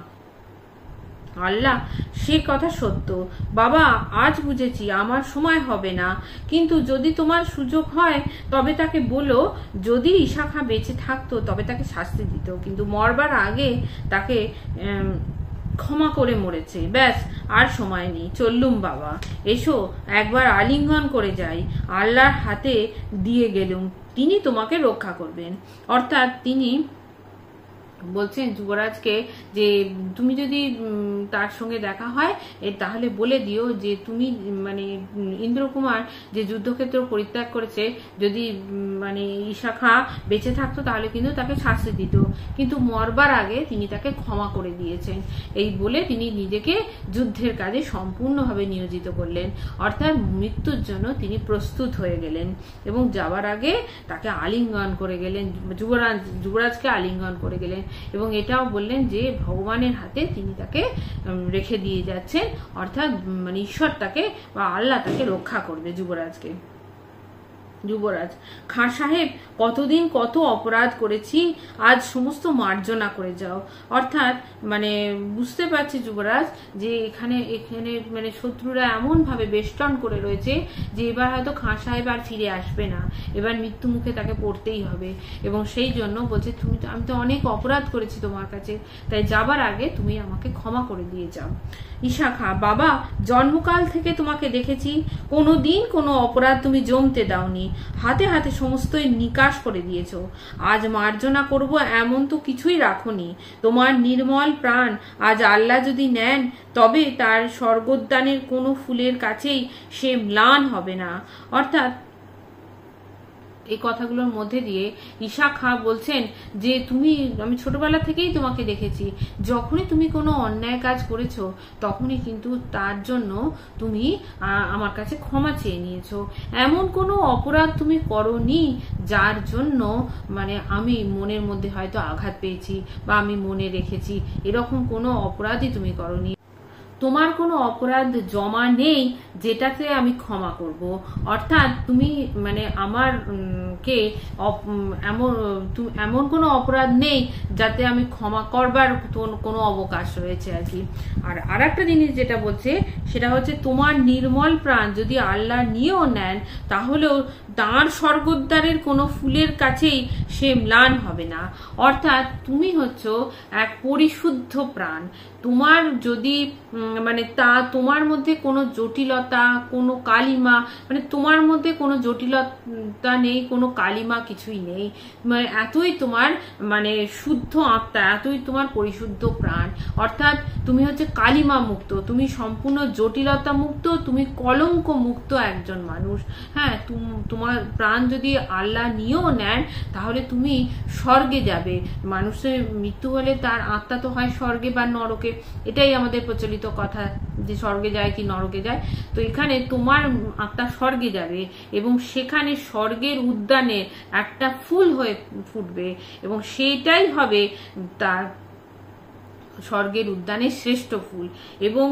আল্লাহ, সে কথা সত্য বাবা, আজ বুঝেছি আমার সময় হবে না, কিন্তু যদি তোমার সুযোগ হয় তবে তাকে বলো, যদি ঈশা খাঁ বেঁচে থাকতো তবে তাকে শাস্তি দিত, কিন্তু মরবার আগে তাকে ক্ষমা করে মরেছে, ব্যাস আর সময় নেই, চললুম বাবা, এসো একবার আলিঙ্গন করে যাই, আল্লাহর হাতে দিয়ে গেলুম, তিনি তোমাকে রক্ষা করবেন। অর্থাৎ তিনি বলছেন যুবরাজকে যে তুমি যদি তার সঙ্গে দেখা হয় তাহলে বলে দিও যে তুমি মানে ইন্দ্রকুমার যে যুদ্ধক্ষেত্র পরিত্যাগ করেছে, যদি মানে ঈশা খাঁ বেঁচে থাকতো তাহলে কিন্তু তাকে শাস্তি দিত, কিন্তু মরবার আগে তিনি তাকে ক্ষমা করে দিয়েছেন। এই বলে তিনি নিজেকে যুদ্ধের কাজে সম্পূর্ণভাবে নিয়োজিত করলেন, অর্থাৎ মৃত্যুর জন্য তিনি প্রস্তুত হয়ে গেলেন এবং যাবার আগে তাকে আলিঙ্গন করে গেলেন, যুবরাজকে আলিঙ্গন করে গেলেন এবং এটাও বললেন যে ভগবানের হাতে তিনি তাকে রেখে দিয়ে যাচ্ছেন, অর্থাৎ মানে ঈশ্বর তাকে বা আল্লাহ তাকে রক্ষা করবে যুবরাজকে। যুবরাজ: খাঁ সাহেব, কতদিন কত অপরাধ করেছি, আজ সমস্ত মার্জনা করে যাও। অর্থাৎ মানে বুঝতে পারছি যুবরাজ যে এখানে মানে শত্রুরা এমন ভাবে বেষ্টন করে রয়েছে যে এবার হয়তো খাঁ সাহেব আর ফিরে আসবে না, এবার মৃত্যু মুখে তাকে পড়তেই হবে এবং সেই জন্য বলছে আমি তো অনেক অপরাধ করেছি তোমার কাছে, তাই যাবার আগে তুমি আমাকে ক্ষমা করে দিয়ে যাও। ঈশা খাঁ: বাবা, জন্মকাল থেকে তোমাকে দেখেছি, কোনোদিন কোনো অপরাধ তুমি জমতে দাওনি, হাতে হাতে সমস্তই নিকাশ করে দিয়েছ। আজ মার্জনা করব এমন তো কিছুই রাখনি। তোমার নির্মল প্রাণ আজ আল্লাহ যদি নেন তবে তার স্বর্গোদ্যানের কোনো ফুলের কাছেই সে ম্লান হবে না। অর্থাৎ এই কথাগুলোর মধ্যে দিয়ে ঈশা খাঁ বলছেন যে আমি ছোটবেলা থেকেই তোমাকে দেখেছি, যখনই তুমি কোনো অন্যায় কাজ করেছো তখনই কিন্তু তার জন্য তুমি আমার কাছে ক্ষমা চেয়ে নিয়েছো। এমন কোনো অপরাধ তুমি করোনি যার জন্য মানে আমি মনের মধ্যে হয়তো আঘাত পেয়েছি বা আমি মনে রেখেছি, এরকম কোনো অপরাধই তুমি করোনি। তোমার কোনো অপরাধ জমা নেই যেটাতে আমি ক্ষমা করব। অর্থাৎ তুমি মানে আমার কে এমন কোনো অপরাধ নেই যাতে আমি ক্ষমা করবার কোনো অবকাশ রয়েছে আর কি। আর একটা জিনিস যেটা বলছে সেটা হচ্ছে তোমার নির্মল প্রাণ যদি আল্লাহ নিয়েও নেন তাহলেও তাঁর স্বর্গোদ্বারের কোনো ফুলের কাছেই সে ম্লান হবে না। অর্থাৎ তুমি হচ্ছ এক পরিশুদ্ধ প্রাণ। তোমার যদি মানে তোমার মধ্যে কোনো জটিলতা, কোনো কালিমা, মানে তোমার মধ্যে কোনো জটিলতা নেই, কোনো কালিমা কিছুই নেই, মানে এতই তোমার মানে শুদ্ধ আত্মা, এতই তোমার পরিশুদ্ধ প্রাণ। অর্থাৎ তুমি হচ্ছে কালিমা মুক্ত, তুমি সম্পূর্ণ জটিলতা মুক্ত, তুমি কলঙ্ক মুক্ত একজন মানুষ। হ্যাঁ, তোমার প্রাণ যদি আল্লাহ নিয়েও নেন তাহলে তুমি স্বর্গে যাবে। মানুষের মৃত্যু হলে তার আত্মা তো হয় স্বর্গে বা নরকে, এটাই আমাদের প্রচলিত কথা যে স্বর্গে যায় কি নরকে যায়। তো এখানে তোমার আত্মা স্বর্গে যাবে এবং সেখানে স্বর্গের উদ্যানে একটা ফুল হয়ে ফুটবে এবং সেটাই হবে তার স্বর্গের উদ্যানের শ্রেষ্ঠ ফুল এবং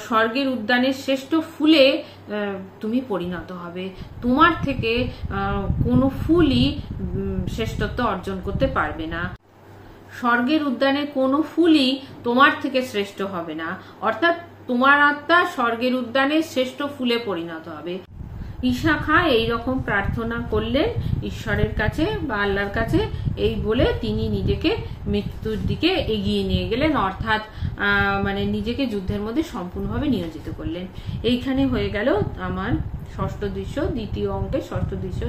স্বর্গের উদ্যানের শ্রেষ্ঠ ফুলে তুমি পরিণত হবে। তোমার থেকে কোনো ফুলই শ্রেষ্ঠত্ব অর্জন করতে পারবে না। স্বর্গের উদ্যানে কোনো ফুলই তোমার থেকে শ্রেষ্ঠ হবে না। অর্থাৎ তোমার আত্মা স্বর্গের উদ্যানে শ্রেষ্ঠ ফুলে পরিণত হবে। ঈশা খাঁ এইরকম প্রার্থনা করলেন ঈশ্বরের কাছে বা আল্লাহর কাছে। এই বলে তিনি নিজেকে মৃত্যুর দিকে এগিয়ে নিয়ে গেলেন, অর্থাৎ মানে নিজেকে যুদ্ধের মধ্যে সম্পূর্ণভাবে নিয়োজিত করলেন। এইখানে হয়ে গেল আমার ষষ্ঠ দৃশ্য, দ্বিতীয় অঙ্কের ষষ্ঠ দৃশ্য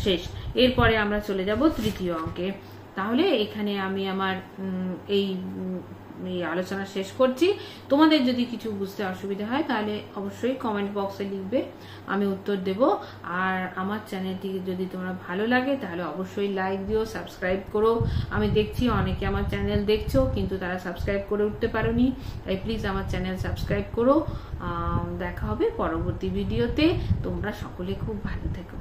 শেষ। এরপরে আমরা চলে যাব তৃতীয় অঙ্কে। তাহলে এখানে আমি আমার এই আলোচনা শেষ করছি। তোমাদের যদি কিছু বুঝতে অসুবিধা হয় তাহলে অবশ্যই কমেন্ট বক্সে লিখবে, আমি উত্তর দেব। আর আমার চ্যানেলটি যদি তোমরা ভালো লাগে তাহলে অবশ্যই লাইক দিও, সাবস্ক্রাইব করো। আমি দেখছি অনেকে আমার চ্যানেল দেখছো কিন্তু তারা সাবস্ক্রাইব করে উঠতে পারোনি, তাই প্লিজ আমার চ্যানেল সাবস্ক্রাইব করো। দেখা হবে পরবর্তী ভিডিওতে। তোমরা সকলে খুব ভালো থেকো।